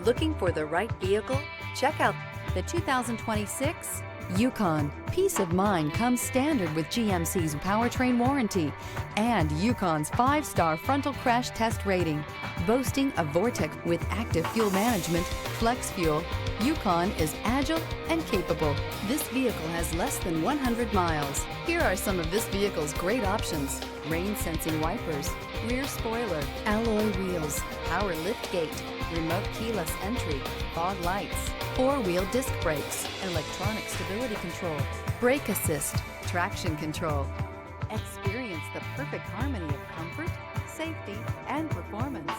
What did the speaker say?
Looking for the right vehicle? Check out the 2026 Yukon. Peace of mind comes standard with GMC's powertrain warranty and Yukon's 5-star frontal crash test rating. Boasting a Vortec with active fuel management, flex fuel, Yukon is agile and capable. This vehicle has less than 100 miles. Here are some of this vehicle's great options: rain sensing wipers, rear spoiler, alloy wheels, power lift gate, remote keyless entry, fog lights, 4-wheel disc brakes, electronic stability control, brake assist, traction control. Experience the perfect harmony of comfort, safety, and performance.